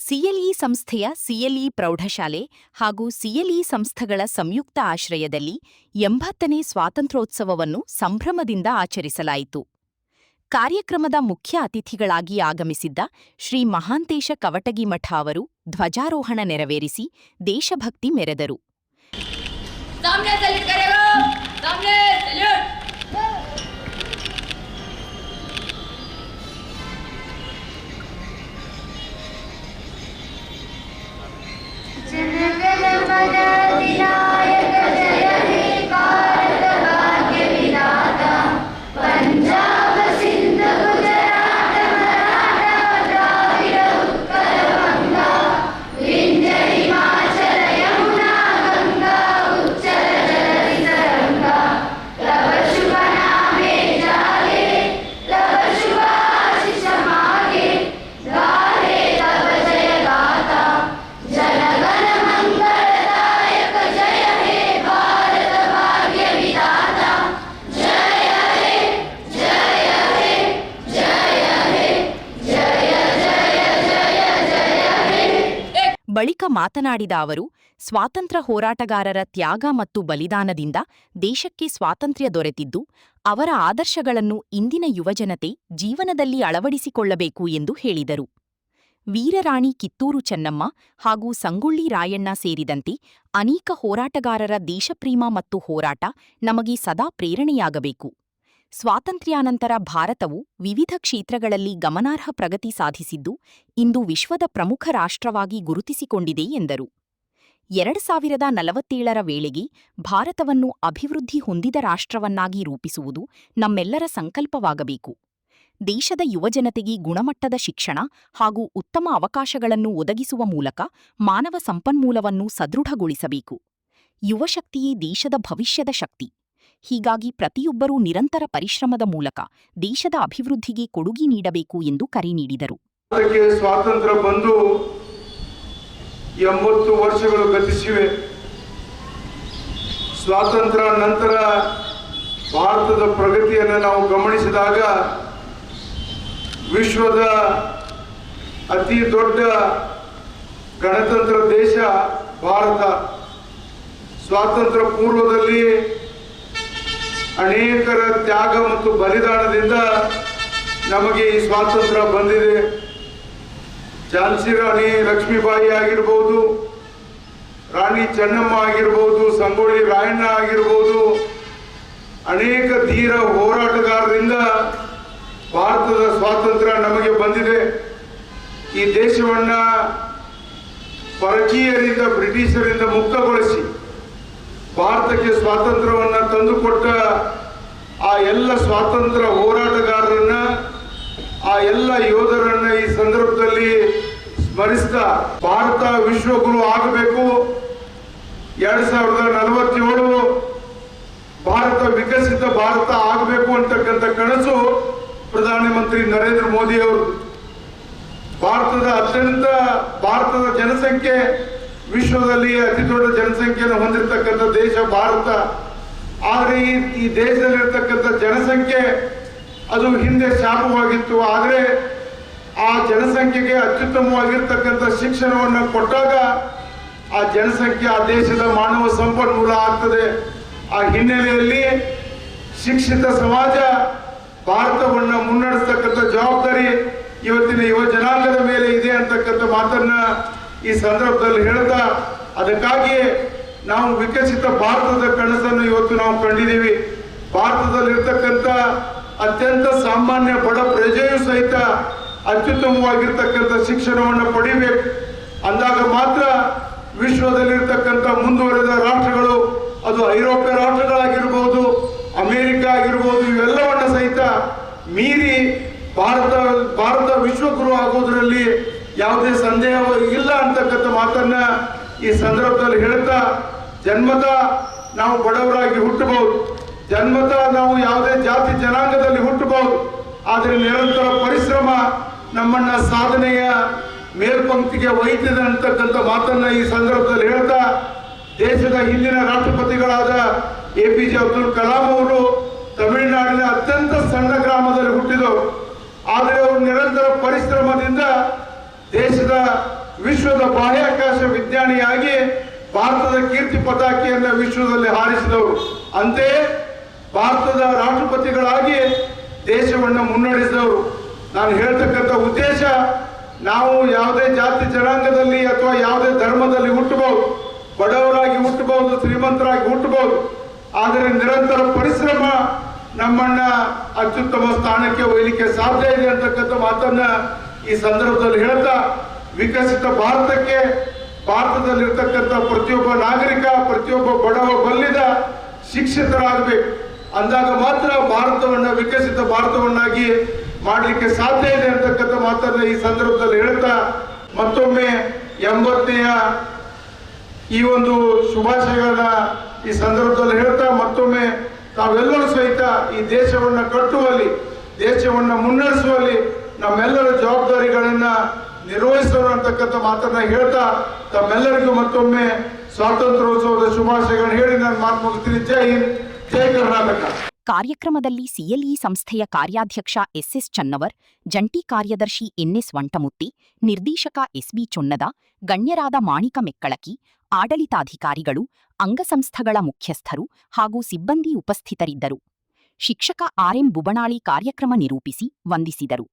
CLE ಸಂಸ್ಥೆಯ CLE ಪ್ರೌಢಶಾಲೆ ಹಾಗೂ ಸಿಎಲ್ಇ ಸಂಸ್ಥೆಗಳ ಸಂಯುಕ್ತ ಆಶ್ರಯದಲ್ಲಿ 80ನೇ ಸ್ವಾತಂತ್ರ್ಯೋತ್ಸವವನ್ನು ಸಂಭ್ರಮದಿಂದ ಆಚರಿಸಲಾಯಿತು. ಕಾರ್ಯಕ್ರಮದ ಮುಖ್ಯ ಅತಿಥಿಗಳಾಗಿ ಆಗಮಿಸಿದ್ದ ಶ್ರೀ ಮಹಾಂತೇಶ ಕವಟಗಿಮಠ ಅವರು ಧ್ವಜಾರೋಹಣ ನೆರವೇರಿಸಿ ದೇಶಭಕ್ತಿ ಮೆರೆದರು. ಬಳಿಕ ಮಾತನಾಡಿದ ಅವರು, ಸ್ವಾತಂತ್ರ್ಯ ಹೋರಾಟಗಾರರ ತ್ಯಾಗ ಮತ್ತು ಬಲಿದಾನದಿಂದ ದೇಶಕ್ಕೆ ಸ್ವಾತಂತ್ರ್ಯ ದೊರೆತಿದ್ದು, ಅವರ ಆದರ್ಶಗಳನ್ನು ಇಂದಿನ ಯುವಜನತೆ ಜೀವನದಲ್ಲಿ ಅಳವಡಿಸಿಕೊಳ್ಳಬೇಕು ಎಂದು ಹೇಳಿದರು. ವೀರರಾಣಿ ಕಿತ್ತೂರು ಚೆನ್ನಮ್ಮ ಹಾಗೂ ಸಂಗೊಳ್ಳಿ ರಾಯಣ್ಣ ಸೇರಿದಂತೆ ಅನೇಕ ಹೋರಾಟಗಾರರ ದೇಶಪ್ರೇಮ ಮತ್ತು ಹೋರಾಟ ನಮಗೆ ಸದಾ ಪ್ರೇರಣೆಯಾಗಬೇಕು. ಸ್ವಾತಂತ್ರ್ಯಾನಂತರ ಭಾರತವು ವಿವಿಧ ಕ್ಷೇತ್ರಗಳಲ್ಲಿ ಗಮನಾರ್ಹ ಪ್ರಗತಿ ಸಾಧಿಸಿದ್ದು, ಇಂದು ವಿಶ್ವದ ಪ್ರಮುಖ ರಾಷ್ಟ್ರವಾಗಿ ಗುರುತಿಸಿಕೊಂಡಿದೆ ಎಂದರು. 2047ರ ವೇಳೆಗೆ ಭಾರತವನ್ನು ಅಭಿವೃದ್ಧಿ ಹೊಂದಿದ ರಾಷ್ಟ್ರವನ್ನಾಗಿ ರೂಪಿಸುವುದು ನಮ್ಮೆಲ್ಲರ ಸಂಕಲ್ಪವಾಗಬೇಕು. ದೇಶದ ಯುವಜನತೆಗೆ ಗುಣಮಟ್ಟದ ಶಿಕ್ಷಣ ಹಾಗೂ ಉತ್ತಮ ಅವಕಾಶಗಳನ್ನು ಒದಗಿಸುವ ಮೂಲಕ ಮಾನವ ಸಂಪನ್ಮೂಲವನ್ನು ಸದೃಢಗೊಳಿಸಬೇಕು. ಯುವಶಕ್ತಿಯೇ ದೇಶದ ಭವಿಷ್ಯದ ಶಕ್ತಿ. ಹೀಗಾಗಿ ಪ್ರತಿಯೊಬ್ಬರೂ ನಿರಂತರ ಪರಿಶ್ರಮದ ಮೂಲಕ ದೇಶದ ಅಭಿವೃದ್ಧಿಗೆ ಕೊಡುಗೆ ನೀಡಬೇಕು ಎಂದು ಕರೆ ನೀಡಿದರು. ಸ್ವಾತಂತ್ರ್ಯ ಬಂದು 80 ವರ್ಷಗಳು ಗತಿಸಿವೆ. ಸ್ವಾತಂತ್ರ್ಯ ನಂತರ ಭಾರತದ ಪ್ರಗತಿಯನ್ನು ನಾವು ಗಮನಿಸಿದಾಗ ವಿಶ್ವದ ಅತಿ ದೊಡ್ಡ ಗಣತಂತ್ರ ದೇಶ ಭಾರತ. ಸ್ವಾತಂತ್ರ್ಯ ಪೂರ್ವದಲ್ಲಿ ಅನೇಕರ ತ್ಯಾಗ ಮತ್ತು ಬಲಿದಾನದಿಂದ ನಮಗೆ ಈ ಸ್ವಾತಂತ್ರ್ಯ ಬಂದಿದೆ. ಝಾನ್ಸಿ ರಾಣಿ ಲಕ್ಷ್ಮೀಬಾಯಿ ಆಗಿರ್ಬೋದು, ರಾಣಿ ಚೆನ್ನಮ್ಮ ಆಗಿರ್ಬೋದು, ಸಂಗೊಳ್ಳಿ ರಾಯಣ್ಣ ಆಗಿರ್ಬೋದು, ಅನೇಕ ಧೀರ ಹೋರಾಟಗಾರರಿಂದ ಭಾರತದ ಸ್ವಾತಂತ್ರ್ಯ ನಮಗೆ ಬಂದಿದೆ. ಈ ದೇಶವನ್ನು ಪರಕೀಯರಿಂದ ಬ್ರಿಟಿಷರಿಂದ ಮುಕ್ತಗೊಳಿಸಿ ಭಾರತಕ್ಕೆ ಸ್ವಾತಂತ್ರ್ಯವನ್ನು ತಂದುಕೊಟ್ಟ ಆ ಎಲ್ಲ ಸ್ವಾತಂತ್ರ್ಯ ಹೋರಾಟಗಾರರನ್ನ, ಆ ಎಲ್ಲ ಯೋಧರನ್ನ ಈ ಸಂದರ್ಭದಲ್ಲಿ ಸ್ಮರಿಸ್ತಾ ಭಾರತ ವಿಶ್ವಗುರು ಆಗಬೇಕು. 2047 ಭಾರತ ವಿಕಸಿತ ಭಾರತ ಆಗಬೇಕು ಅಂತಕ್ಕಂಥ ಕನಸು ಪ್ರಧಾನಮಂತ್ರಿ ನರೇಂದ್ರ ಮೋದಿ ಅವರು. ಭಾರತದ ಜನಸಂಖ್ಯೆ ವಿಶ್ವದಲ್ಲಿ ಅತಿ ದೊಡ್ಡ ಜನಸಂಖ್ಯೆಯನ್ನು ಹೊಂದಿರತಕ್ಕಂಥ ದೇಶ ಭಾರತ. ಆದರೆ ಈ ದೇಶದಲ್ಲಿರ್ತಕ್ಕಂಥ ಜನಸಂಖ್ಯೆ ಅದು ಹಿಂದೆ ಶಾಪವಾಗಿತ್ತು. ಆದರೆ ಆ ಜನಸಂಖ್ಯೆಗೆ ಅತ್ಯುತ್ತಮವಾಗಿರ್ತಕ್ಕಂಥ ಶಿಕ್ಷಣವನ್ನು ಕೊಟ್ಟಾಗ ಆ ಜನಸಂಖ್ಯೆ ಆ ದೇಶದ ಮಾನವ ಸಂಪನ್ಮೂಲ ಆಗ್ತದೆ. ಆ ಹಿನ್ನೆಲೆಯಲ್ಲಿ ಶಿಕ್ಷಿತ ಸಮಾಜ ಭಾರತವನ್ನು ಮುನ್ನಡೆಸ್ತಕ್ಕಂಥ ಜವಾಬ್ದಾರಿ ಇವತ್ತಿನ ಯುವ ಜನಾಂಗದ ಮೇಲೆ ಇದೆ ಅಂತಕ್ಕಂಥ ಮಾತನ್ನ ಈ ಸಂದರ್ಭದಲ್ಲಿ ಹೇಳ್ತಾ, ಅದಕ್ಕಾಗಿ ನಾವು ವಿಕಸಿತ ಭಾರತದ ಕನಸನ್ನು ಇವತ್ತು ನಾವು ಕಂಡಿದ್ದೀವಿ. ಭಾರತದಲ್ಲಿರ್ತಕ್ಕಂಥ ಅತ್ಯಂತ ಸಾಮಾನ್ಯ ಬಡ ಪ್ರಜೆಯೂ ಸಹಿತ ಅತ್ಯುತ್ತಮವಾಗಿರ್ತಕ್ಕಂಥ ಶಿಕ್ಷಣವನ್ನು ಪಡಿಬೇಕು. ಅಂದಾಗ ಮಾತ್ರ ವಿಶ್ವದಲ್ಲಿರ್ತಕ್ಕಂಥ ಮುಂದುವರೆದ ರಾಷ್ಟ್ರಗಳು, ಅದು ಐರೋಪ್ಯ ರಾಷ್ಟ್ರಗಳಾಗಿರ್ಬೋದು, ಅಮೆರಿಕ ಆಗಿರ್ಬೋದು, ಇವೆಲ್ಲವನ್ನ ಸಹಿತ ಮೀರಿ ಭಾರತ ವಿಶ್ವಗುರು ಆಗೋದ್ರಲ್ಲಿ ಯಾವುದೇ ಸಂದೇಹ ಇಲ್ಲ ಅಂತಕ್ಕಂಥ ಮಾತನ್ನ ಈ ಸಂದರ್ಭದಲ್ಲಿ ಹೇಳ್ತಾ, ಜನ್ಮತ ನಾವು ಬಡವರಾಗಿ ಹುಟ್ಟಬಹುದು, ಜನ್ಮತ ನಾವು ಯಾವುದೇ ಜಾತಿ ಜನಾಂಗದಲ್ಲಿ ಹುಟ್ಟಬಹುದು, ಆದರೆ ನಿರಂತರ ಪರಿಶ್ರಮ ನಮ್ಮನ್ನ ಸಾಧನೆಯ ಮೇಲ್ಪಂಕ್ತಿಗೆ ಒಯ್ತಿದೆ ಅಂತಕ್ಕಂಥ ಮಾತನ್ನ ಈ ಸಂದರ್ಭದಲ್ಲಿ ಹೇಳ್ತಾ, ದೇಶದ ಹಿಂದಿನ ರಾಷ್ಟ್ರಪತಿಗಳಾದ APJ ಅಬ್ದುಲ್ ಕಲಾಂ ಅವರು ತಮಿಳುನಾಡಿನ ಅತ್ಯಂತ ಸಣ್ಣ ಗ್ರಾಮದಲ್ಲಿ ಹುಟ್ಟಿದವರು. ಆದರೆ ಅವರು ನಿರಂತರ ಪರಿಶ್ರಮದಿಂದ ದೇಶದ ವಿಶ್ವದ ಬಾಹ್ಯಾಕಾಶ ವಿಜ್ಞಾನಿಯಾಗಿ ಭಾರತದ ಕೀರ್ತಿ ಪತಾಕೆಯನ್ನು ವಿಶ್ವದಲ್ಲಿ ಹಾರಿಸಿದವರು. ಅಂತೆಯೇ ಭಾರತದ ರಾಷ್ಟ್ರಪತಿಗಳಾಗಿ ದೇಶವನ್ನು ಮುನ್ನಡೆಸಿದವರು. ನಾನು ಹೇಳ್ತಕ್ಕಂಥ ಉದ್ದೇಶ, ನಾವು ಯಾವುದೇ ಜಾತಿ ಜನಾಂಗದಲ್ಲಿ ಅಥವಾ ಯಾವುದೇ ಧರ್ಮದಲ್ಲಿ ಹುಟ್ಟಬಹುದು, ಬಡವರಾಗಿ ಹುಟ್ಟಬಹುದು, ಶ್ರೀಮಂತರಾಗಿ ಹುಟ್ಟಬಹುದು, ಆದರೆ ನಿರಂತರ ಪರಿಶ್ರಮ ನಮ್ಮನ್ನ ಅತ್ಯುತ್ತಮ ಸ್ಥಾನಕ್ಕೆ ಒಯ್ಯಲಿಕ್ಕೆ ಸಾಧ್ಯ ಇದೆ ಅಂತಕ್ಕಂಥ ಮಾತನ್ನ ಈ ಸಂದರ್ಭದಲ್ಲಿ ಹೇಳ್ತಾ, ವಿಕಸಿತ ಭಾರತಕ್ಕೆ ಭಾರತದಲ್ಲಿರ್ತಕ್ಕಂಥ ಪ್ರತಿಯೊಬ್ಬ ನಾಗರಿಕ, ಪ್ರತಿಯೊಬ್ಬ ಬಡವ ಬಲ್ಲಿದ ಶಿಕ್ಷಿತರಾಗಬೇಕು. ಅಂದಾಗ ಮಾತ್ರ ಭಾರತವನ್ನ ವಿಕಸಿತ ಭಾರತವನ್ನಾಗಿ ಮಾಡಲಿಕ್ಕೆ ಸಾಧ್ಯ ಇದೆ ಅಂತಕ್ಕಂಥ ಮಾತನ್ನ ಈ ಸಂದರ್ಭದಲ್ಲಿ ಹೇಳ್ತಾ, ಮತ್ತೊಮ್ಮೆ 80ನೆಯ ಈ ಒಂದು ಶುಭಾಶಯಗಳನ್ನ ಈ ಸಂದರ್ಭದಲ್ಲಿ ಹೇಳ್ತಾ, ಮತ್ತೊಮ್ಮೆ ತಾವೆಲ್ಲರೂ ಸಹಿತ ಈ ದೇಶವನ್ನ ಕಟ್ಟುವಲ್ಲಿ, ದೇಶವನ್ನ ಮುನ್ನಡೆಸುವಲ್ಲಿ ನಮ್ಮೆಲ್ಲರ ಜವಾಬ್ದಾರಿಗಳನ್ನ ನಿರ್ವಹಿಸೋಣ ಅಂತಕ್ಕಂಥ ಮಾತನ್ನ ಹೇಳ್ತಾ, ತಮ್ಮೆಲ್ಲರಿಗೂ ಮತ್ತೊಮ್ಮೆ ಸ್ವಾತಂತ್ರ್ಯೋತ್ಸವದ ಶುಭಾಶಯಗಳನ್ನು ಹೇಳಿ ನಾನು ಮಾತು ಮುಗಿಸ್ತೀನಿ. ಜೈ ಹಿಂದ್, ಜೈ ಕರ್ನಾಟಕ. ಕಾರ್ಯಕ್ರಮದಲ್ಲಿ ಸಿಎಲ್ಇ ಸಂಸ್ಥೆಯ ಕಾರ್ಯಾಧ್ಯಕ್ಷ ಎಸ್ಎಸ್ ಚನ್ನವರ್, ಜಂಟಿ ಕಾರ್ಯದರ್ಶಿ ಎನ್ಎಸ್ ವಂಟಮುತ್ತಿ, ನಿರ್ದೇಶಕ ಎಸ್ಬಿ ಚೊನ್ನದ, ಗಣ್ಯರಾದ ಮಾಣಿಕ ಮೆಕ್ಕಳಕಿ, ಆಡಳಿತಾಧಿಕಾರಿಗಳು, ಅಂಗಸಂಸ್ಥೆಗಳ ಮುಖ್ಯಸ್ಥರು ಹಾಗೂ ಸಿಬ್ಬಂದಿ ಉಪಸ್ಥಿತರಿದ್ದರು. ಶಿಕ್ಷಕ ಆರ್ಎಂ ಬುಬಣಾಳಿ ಕಾರ್ಯಕ್ರಮ ನಿರೂಪಿಸಿ ವಂದಿಸಿದರು.